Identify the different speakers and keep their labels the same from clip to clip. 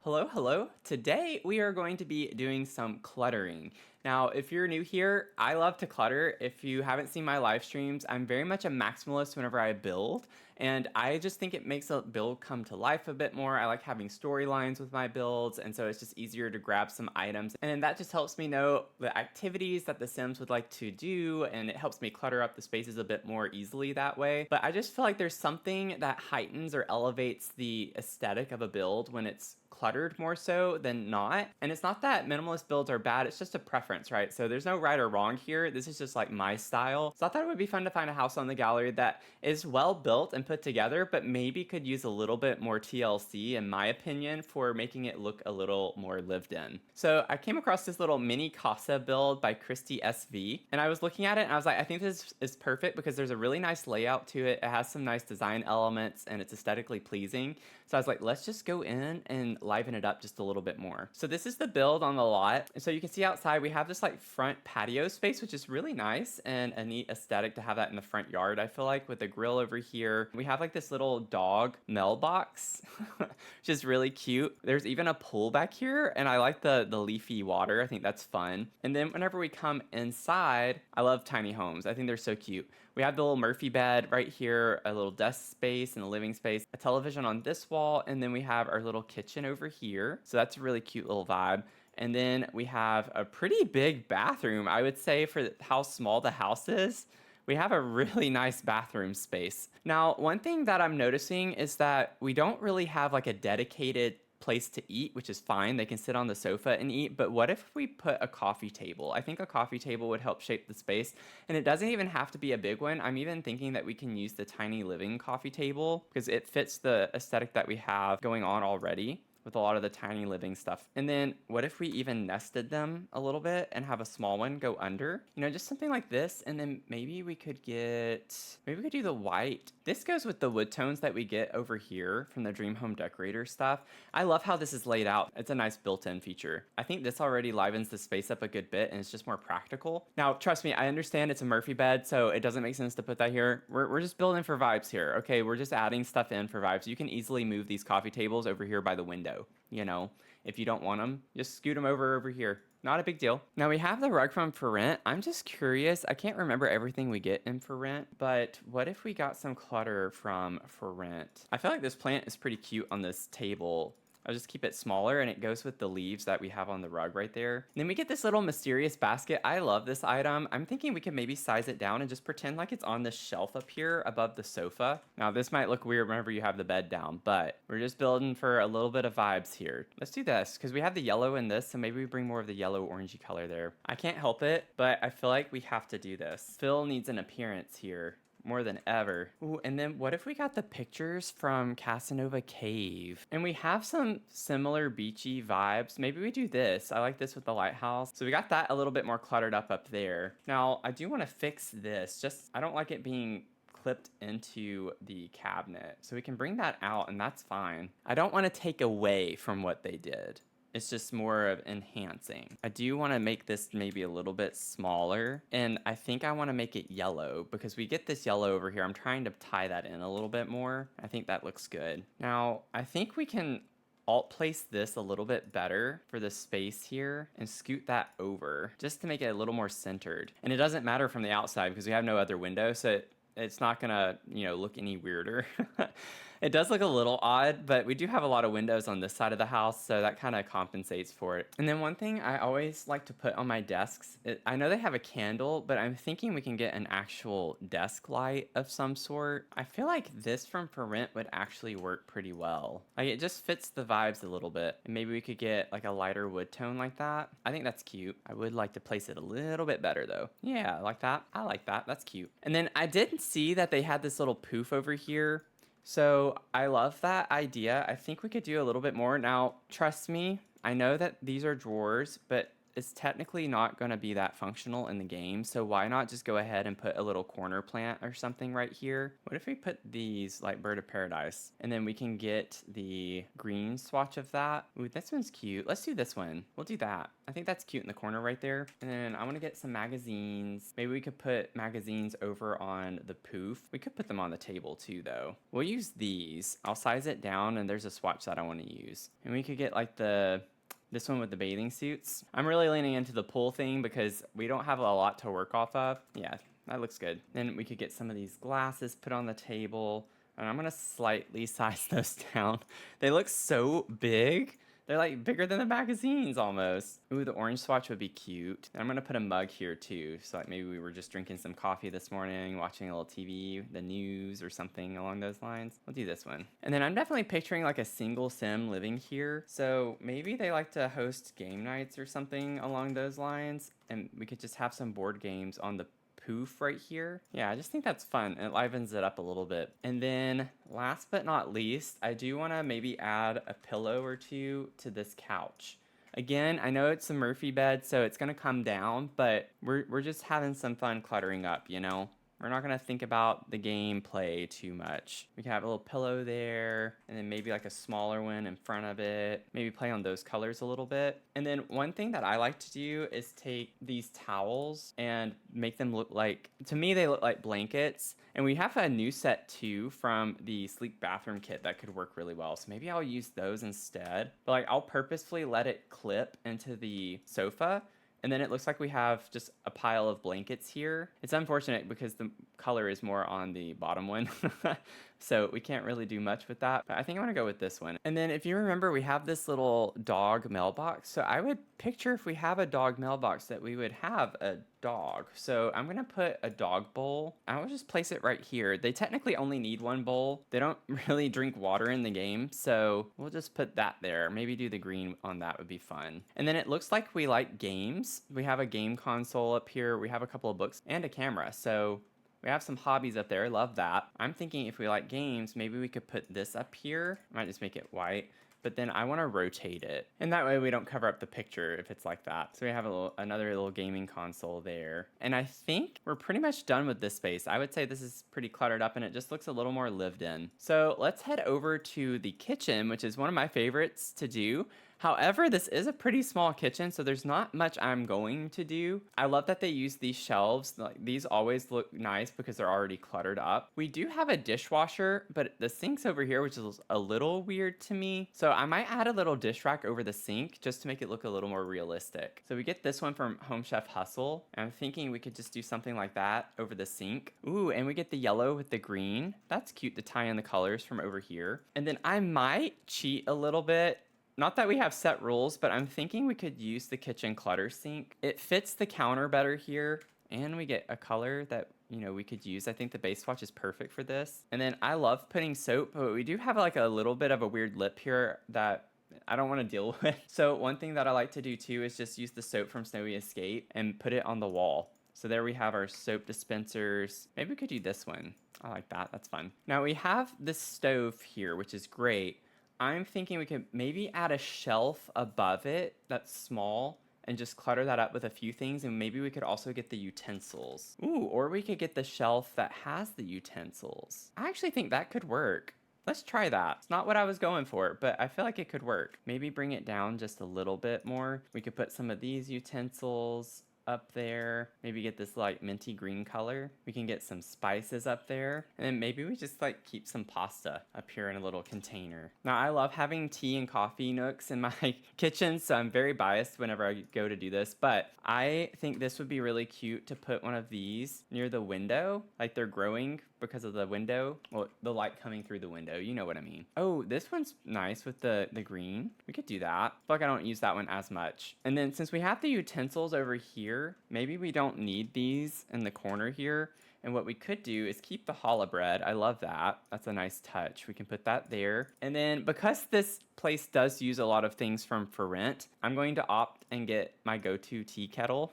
Speaker 1: Hello, hello. Today we are going to be doing some cluttering. Now, if you're new here, I love to clutter. If you haven't seen my live streams, I'm very much a maximalist whenever I build, and I just think it makes a build come to life a bit more. I like having storylines with my builds, and so it's just easier to grab some items, and that just helps me know the activities that the Sims would like to do, and it helps me clutter up the spaces a bit more easily that way. But I just feel like there's something that heightens or elevates the aesthetic of a build when it's cluttered more so than not. And it's not that minimalist builds are bad, it's just a preference, right? So there's no right or wrong here. This is just like my style. So I thought it would be fun to find a house on the gallery that is well built and put together, but maybe could use a little bit more TLC, in my opinion, for making it look a little more lived in. So I came across this little mini casa build by Christy SV, and I was looking at it and I was like, I think this is perfect because there's a really nice layout to it. It has some nice design elements and it's aesthetically pleasing. So I was like, let's just go in and liven it up just a little bit more. So this is the build on the lot. So you can see outside we have this like front patio space, which is really nice and a neat aesthetic to have that in the front yard, I feel like, with a grill over here. We have like this little dog mailbox, which is really cute. There's even a pool back here, and I like the leafy water. I think that's fun. And then whenever we come inside, I love tiny homes. I think they're so cute. We have the little Murphy bed right here, a little desk space and a living space, a television on this wall, and then we have our little kitchen over here. So that's a really cute little vibe. And then we have a pretty big bathroom, I would say, for how small the house is. We have a really nice bathroom space. Now, one thing that I'm noticing is that we don't really have like a dedicated place to eat, which is fine. They can sit on the sofa and eat, but what if we put a coffee table? I think a coffee table would help shape the space, and it doesn't even have to be a big one. I'm even thinking that we can use the tiny living coffee table because it fits the aesthetic that we have going on already with a lot of the tiny living stuff. And then what if we even nested them a little bit and have a small one go under? You know, just something like this. And then maybe we could do the white. This goes with the wood tones that we get over here from the Dream Home Decorator stuff. I love how this is laid out. It's a nice built-in feature. I think this already livens the space up a good bit and it's just more practical. Now, trust me, I understand it's a Murphy bed, so it doesn't make sense to put that here. We're just building for vibes here, okay? We're just adding stuff in for vibes. You can easily move these coffee tables over here by the window. You know, if you don't want them, just scoot them over here. Not a big deal. Now we have the rug from For Rent. I'm just curious. I can't remember everything we get in For Rent, but what if we got some clutter from For Rent? I feel like this plant is pretty cute on this table. I'll just keep it smaller and it goes with the leaves that we have on the rug right there. And then we get this little mysterious basket. I love this item. I'm thinking we can maybe size it down and just pretend like it's on the shelf up here above the sofa. Now this might look weird whenever you have the bed down, but we're just building for a little bit of vibes here. Let's do this because we have the yellow in this, so maybe we bring more of the yellow orangey color there. I can't help it, but I feel like we have to do this. Phil needs an appearance here more than ever. Ooh, and then what if we got the pictures from Casanova Cave? And we have some similar beachy vibes. Maybe we do this. I like this with the lighthouse. So we got that a little bit more cluttered up there. Now, I do want to fix this. I don't like it being clipped into the cabinet. So we can bring that out and that's fine. I don't want to take away from what they did. It's just more of enhancing. I do want to make this maybe a little bit smaller, and I think I want to make it yellow because we get this yellow over here. I'm trying to tie that in a little bit more. I think that looks good. Now, I think we can alt place this a little bit better for the space here and scoot that over just to make it a little more centered. And it doesn't matter from the outside because we have no other window, so it's not gonna, look any weirder. It does look a little odd, but we do have a lot of windows on this side of the house, so that kind of compensates for it. And then one thing I always like to put on my desks, I know they have a candle, but I'm thinking we can get an actual desk light of some sort. I feel like this from For Rent would actually work pretty well. Like it just fits the vibes a little bit. And maybe we could get like a lighter wood tone like that. I think that's cute. I would like to place it a little bit better though. Yeah, like that. I like that. That's cute. And then I did see that they had this little poof over here. So I love that idea. I think we could do a little bit more. Now, trust me, I know that these are drawers, but is technically not going to be that functional in the game, so why not just go ahead and put a little corner plant or something right here? What if we put these like bird of paradise, and then we can get the green swatch of that? Ooh, this one's cute. Let's do this one. We'll do that. I think that's cute in the corner right there. And then I want to get some magazines. Maybe we could put magazines over on the poof. We could put them on the table too, though. We'll use these. I'll size it down, and there's a swatch that I want to use. And we could get like this one with the bathing suits. I'm really leaning into the pool thing because we don't have a lot to work off of. Yeah, that looks good. Then we could get some of these glasses put on the table. And I'm gonna slightly size those down. They look so big. They're like bigger than the magazines almost. Ooh, the orange swatch would be cute. And I'm gonna put a mug here too. So like maybe we were just drinking some coffee this morning, watching a little TV, the news or something along those lines. We'll do this one. And then I'm definitely picturing like a single sim living here. So maybe they like to host game nights or something along those lines. And we could just have some board games on the poof right here. Yeah, I just think that's fun. It livens it up a little bit. And then last but not least, I do want to maybe add a pillow or two to this couch. Again, I know it's a Murphy bed, so it's going to come down, but we're just having some fun cluttering up, you know? We're not going to think about the gameplay too much. We can have a little pillow there, and then maybe like a smaller one in front of it. Maybe play on those colors a little bit. And then one thing that I like to do is take these towels and make them look like, to me, they look like blankets. And we have a new set too from the sleek bathroom kit that could work really well. So maybe I'll use those instead. But like I'll purposefully let it clip into the sofa. And then it looks like we have just a pile of blankets here. It's unfortunate because the color is more on the bottom one. So we can't really do much with that. But I think I'm gonna go with this one. And then if you remember, we have this little dog mailbox. So I would picture if we have a dog mailbox that we would have a dog. So I'm gonna put a dog bowl. I will just place it right here. They technically only need one bowl. They don't really drink water in the game. So we'll just put that there. Maybe do the green on that would be fun. And then it looks like we like games. We have a game console up here. We have a couple of books and a camera. So we have some hobbies up there. Love that. I'm thinking if we like games, maybe we could put this up here. I might just make it white. But then I want to rotate it. And that way we don't cover up the picture if it's like that. So we have another little gaming console there. And I think we're pretty much done with this space. I would say this is pretty cluttered up and it just looks a little more lived in. So let's head over to the kitchen, which is one of my favorites to do. However, this is a pretty small kitchen, so there's not much I'm going to do. I love that they use these shelves. Like, these always look nice because they're already cluttered up. We do have a dishwasher, but the sink's over here, which is a little weird to me. So I might add a little dish rack over the sink just to make it look a little more realistic. So we get this one from Home Chef Hustle. And I'm thinking we could just do something like that over the sink. Ooh, and we get the yellow with the green. That's cute to tie in the colors from over here. And then I might cheat a little bit. Not that we have set rules, but I'm thinking we could use the kitchen clutter sink. It fits the counter better here, and we get a color that, you know, we could use. I think the base swatch is perfect for this. And then I love putting soap, but we do have like a little bit of a weird lip here that I don't want to deal with. So one thing that I like to do too is just use the soap from Snowy Escape and put it on the wall. So there we have our soap dispensers. Maybe we could do this one. I like that. That's fun. Now we have this stove here, which is great. I'm thinking we could maybe add a shelf above it that's small and just clutter that up with a few things, and maybe we could also get the utensils. Ooh, or we could get the shelf that has the utensils. I actually think that could work. Let's try that. It's not what I was going for, but I feel like it could work. Maybe bring it down just a little bit more. We could put some of these utensils up there. Maybe get this like minty green color. We can get some spices up there. And then maybe we just like keep some pasta up here in a little container. Now I love having tea and coffee nooks in my kitchen, so I'm very biased whenever I go to do this, but I think this would be really cute to put one of these near the window. Like they're growing because of the window. Well, the light coming through the window, you know what I mean. Oh, this one's nice with the green. We could do that. I feel like I don't use that one as much. And then since we have the utensils over here, maybe we don't need these in the corner here. And what we could do is keep the challah bread. I love that. That's a nice touch. We can put that there. And then because this place does use a lot of things from for rent, I'm going to opt and get my go-to tea kettle.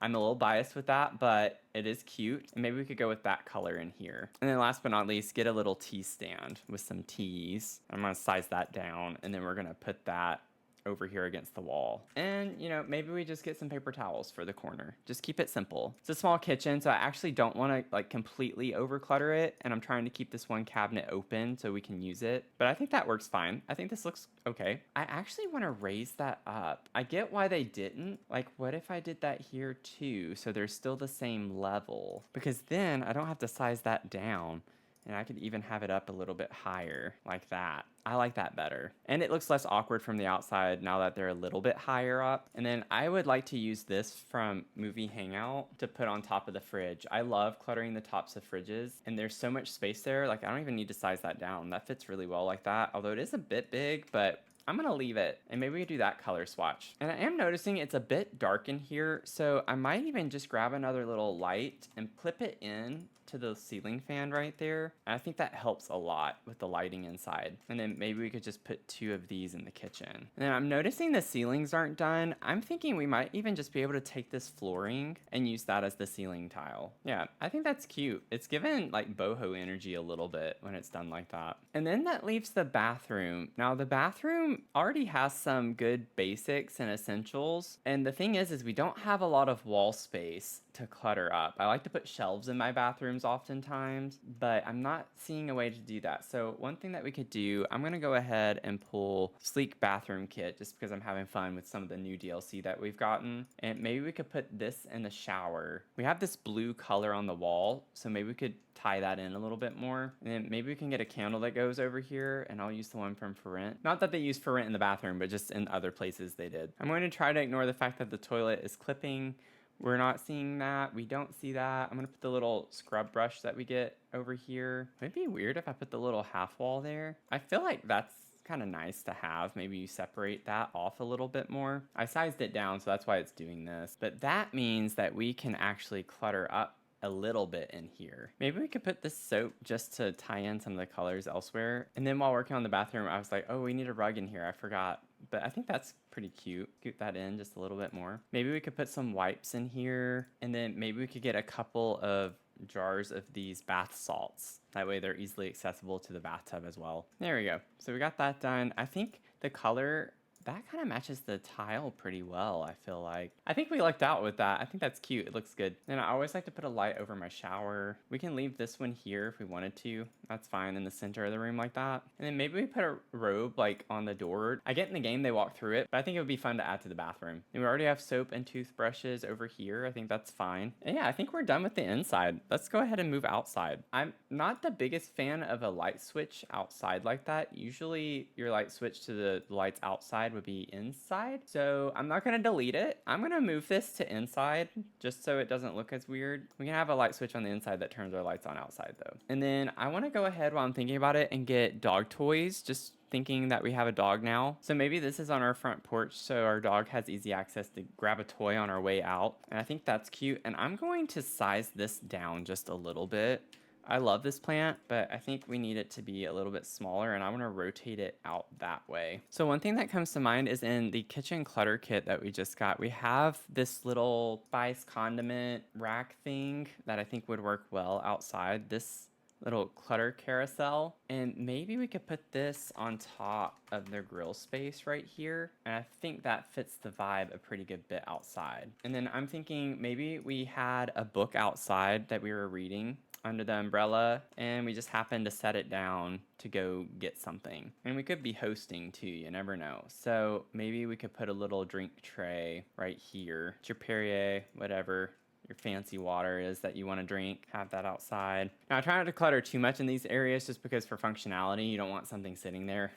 Speaker 1: I'm a little biased with that, but it is cute. And maybe we could go with that color in here. And then last but not least, get a little tea stand with some teas. I'm gonna size that down, and then we're gonna put that over here against the wall. And, you know, maybe we just get some paper towels for the corner. Just keep it simple. It's a small kitchen, so I actually don't want to like completely overclutter it, and I'm trying to keep this one cabinet open so we can use it. But I think that works fine. I think this looks okay. I actually want to raise that up. I get why they didn't. Like, what if I did that here too, so they're still the same level? Because then I don't have to size that down. And I could even have it up a little bit higher, like that. I like that better. And it looks less awkward from the outside now that they're a little bit higher up. And then I would like to use this from Movie Hangout to put on top of the fridge. I love cluttering the tops of fridges, and there's so much space there. Like, I don't even need to size that down. That fits really well like that, although it is a bit big, but I'm gonna leave it, and maybe we could do that color swatch. And I am noticing it's a bit dark in here, so I might even just grab another little light and clip it in to the ceiling fan right there. And I think that helps a lot with the lighting inside. And then maybe we could just put 2 of these in the kitchen. And then I'm noticing the ceilings aren't done. I'm thinking we might even just be able to take this flooring and use that as the ceiling tile. Yeah, I think that's cute. It's given like boho energy a little bit when it's done like that. And then that leaves the bathroom. Now the bathroom already has some good basics and essentials. And the thing is we don't have a lot of wall space to clutter up. I like to put shelves in my bathrooms oftentimes, but I'm not seeing a way to do that. So one thing that we could do, I'm gonna go ahead and pull Sleek Bathroom Kit just because I'm having fun with some of the new DLC that we've gotten. And maybe we could put this in the shower. We have this blue color on the wall, so maybe we could tie that in a little bit more. And then maybe we can get a candle that goes over here, and I'll use the one from For Rent. Not that they use For Rent in the bathroom, but just in other places they did. I'm going to try to ignore the fact that the toilet is clipping. We're not seeing that. We don't see that. I'm gonna put the little scrub brush that we get over here. It'd be weird if I put the little half wall there. I feel like that's kind of nice to have. Maybe you separate that off a little bit more. I sized it down, so that's why it's doing this. But that means that we can actually clutter up a little bit in here. Maybe we could put this soap just to tie in some of the colors elsewhere. And then while working on the bathroom, I was like, oh, we need a rug in here. I forgot. But I think that's pretty cute. Scoot that in just a little bit more. Maybe we could put some wipes in here, and then maybe we could get a couple of jars of these bath salts. That way they're easily accessible to the bathtub as well. There we go. So we got that done. I think the color, that kind of matches the tile pretty well, I feel like. I think we lucked out with that. I think that's cute. It looks good. And I always like to put a light over my shower. We can leave this one here if we wanted to. That's fine in the center of the room like that. And then maybe we put a robe like on the door. I get in the game they walk through it, but I think it would be fun to add to the bathroom. And we already have soap and toothbrushes over here. I think that's fine. And yeah, I think we're done with the inside. Let's go ahead and move outside. I'm not the biggest fan of a light switch outside like that. Usually your light switch to the lights outside would be inside. So I'm not gonna delete it. I'm gonna move this to inside just so it doesn't look as weird. We can have a light switch on the inside that turns our lights on outside though. And then I wanna go ahead while I'm thinking about it and get dog toys, just thinking that we have a dog now. So maybe this is on our front porch so our dog has easy access to grab a toy on our way out. And I think that's cute. And I'm going to size this down just a little bit. I love this plant, but I think we need it to be a little bit smaller, and I want to rotate it out that way. So one thing that comes to mind is in the kitchen clutter kit that we just got, we have this little spice condiment rack thing that I think would work well outside. This little clutter carousel, and maybe we could put this on top of the grill space right here, and I think that fits the vibe a pretty good bit outside. And then I'm thinking maybe we had a book outside that we were reading under the umbrella, and we just happened to set it down to go get something. And we could be hosting too, you never know. So maybe we could put a little drink tray right here. It's your Perrier, whatever your fancy water is that you want to drink, have that outside. Now I try not to clutter too much in these areas just because for functionality, you don't want something sitting there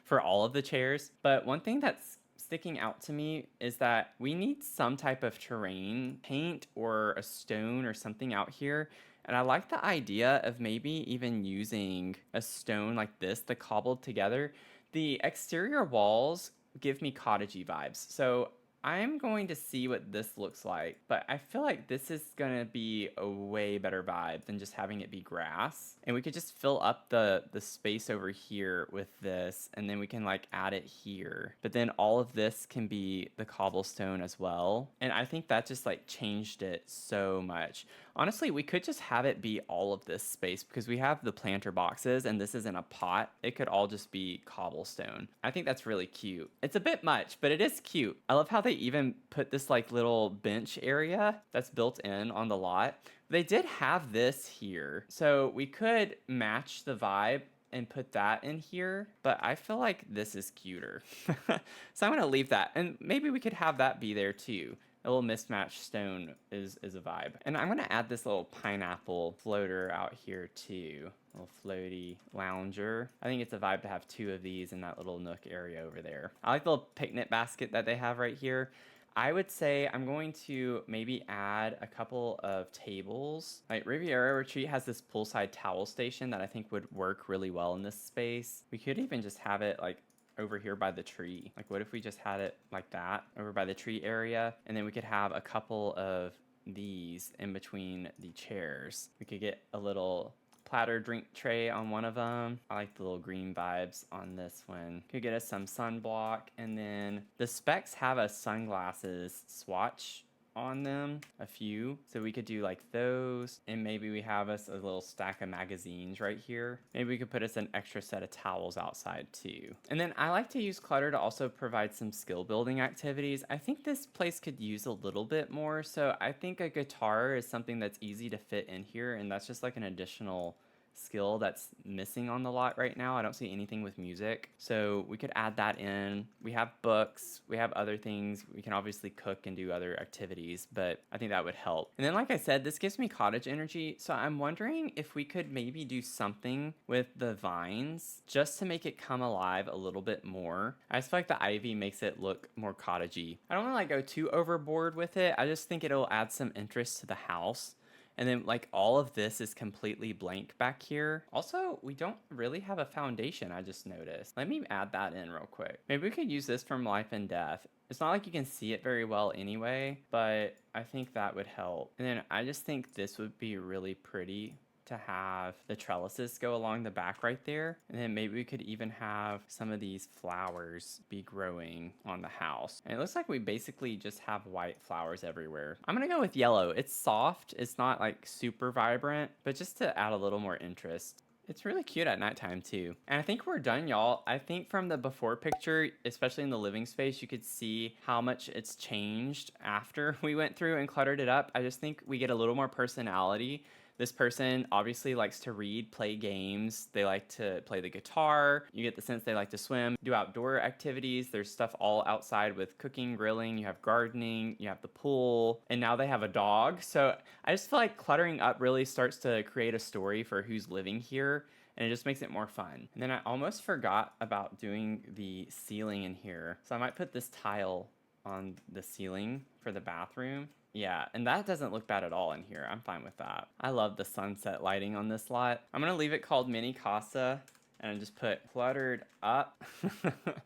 Speaker 1: for all of the chairs. But one thing that's sticking out to me is that we need some type of terrain paint or a stone or something out here. And I like the idea of maybe even using a stone like this, the cobbled together. The exterior walls give me cottagey vibes. So I'm going to see what this looks like, but I feel like this is gonna be a way better vibe than just having it be grass. And we could just fill up the space over here with this, and then we can like add it here. But then all of this can be the cobblestone as well. And I think that just like changed it so much. Honestly, we could just have it be all of this space because we have the planter boxes and this is in a pot. It could all just be cobblestone. I think that's really cute. It's a bit much, but it is cute. I love how they even put this like little bench area that's built in on the lot. They did have this here, so we could match the vibe and put that in here, but I feel like this is cuter. So I'm gonna leave that, and maybe we could have that be there too. A little mismatched stone is a vibe. And I'm gonna add this little pineapple floater out here too. Little floaty lounger. I think it's a vibe to have 2 of these in that little nook area over there. I like the little picnic basket that they have right here. I would say I'm going to maybe add a couple of tables. Like Riviera Retreat has this poolside towel station that I think would work really well in this space. We could even just have it like over here by the tree. Like what if we just had it like that over by the tree area, and then we could have a couple of these in between the chairs. We could get a little platter drink tray on one of them. I like the little green vibes on this one. Could get us some sunblock, and then the specs have a sunglasses swatch on them, a few, so we could do like those, and maybe we have us a little stack of magazines right here. Maybe we could put us an extra set of towels outside too. And then I like to use clutter to also provide some skill building activities. I think this place could use a little bit more, so I think a guitar is something that's easy to fit in here, and that's just like an additional skill that's missing on the lot right now. I don't see anything with music, so we could add that in. We have books, we have other things. We can obviously cook and do other activities, but I think that would help. And then like I said, this gives me cottage energy, so I'm wondering if we could maybe do something with the vines just to make it come alive a little bit more. I just feel like the ivy makes it look more cottagey. I don't want to like go too overboard with it. I just think it'll add some interest to the house. And then like all of this is completely blank back here. Also, we don't really have a foundation, I just noticed. Let me add that in real quick. Maybe we could use this from Life and Death. It's not like you can see it very well anyway, but I think that would help. And then I just think this would be really pretty to have the trellises go along the back right there. And then maybe we could even have some of these flowers be growing on the house. And it looks like we basically just have white flowers everywhere. I'm gonna go with yellow. It's soft, it's not like super vibrant, but just to add a little more interest. It's really cute at nighttime too. And I think we're done, y'all. I think from the before picture, especially in the living space, you could see how much it's changed after we went through and cluttered it up. I just think we get a little more personality. This person obviously likes to read, play games. They like to play the guitar. You get the sense they like to swim, do outdoor activities. There's stuff all outside with cooking, grilling. You have gardening, you have the pool, and now they have a dog. So I just feel like cluttering up really starts to create a story for who's living here, and it just makes it more fun. And then I almost forgot about doing the ceiling in here. So I might put this tile on the ceiling for the bathroom. Yeah, and that doesn't look bad at all in here. I'm fine with that. I love the sunset lighting on this lot. I'm gonna leave it called Mini Casa and just put cluttered up.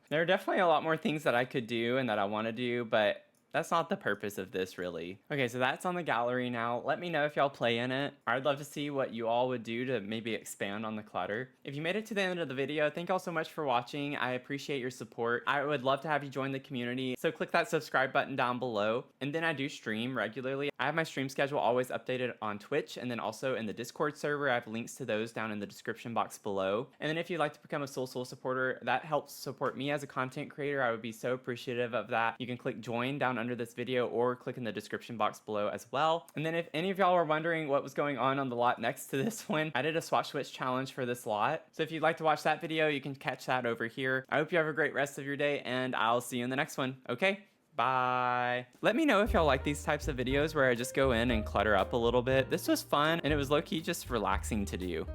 Speaker 1: There are definitely a lot more things that I could do and that I wanna do, but that's not the purpose of this, really. Okay, so that's on the gallery now. Let me know if y'all play in it. I'd love to see what you all would do to maybe expand on the clutter. If you made it to the end of the video, thank y'all so much for watching. I appreciate your support. I would love to have you join the community, so click that subscribe button down below. And then I do stream regularly. I have my stream schedule always updated on Twitch, and then also in the Discord server. I have links to those down in the description box below. And then if you'd like to become a Soul supporter, that helps support me as a content creator. I would be so appreciative of that. You can click join down under this video or click in the description box below as well. And then if any of y'all are wondering what was going on the lot next to this one, I did a swatch switch challenge for this lot. So if you'd like to watch that video, you can catch that over here. I hope you have a great rest of your day, and I'll see you in the next one. Okay? Bye. Let me know if y'all like these types of videos where I just go in and clutter up a little bit. This was fun, and it was low-key just relaxing to do.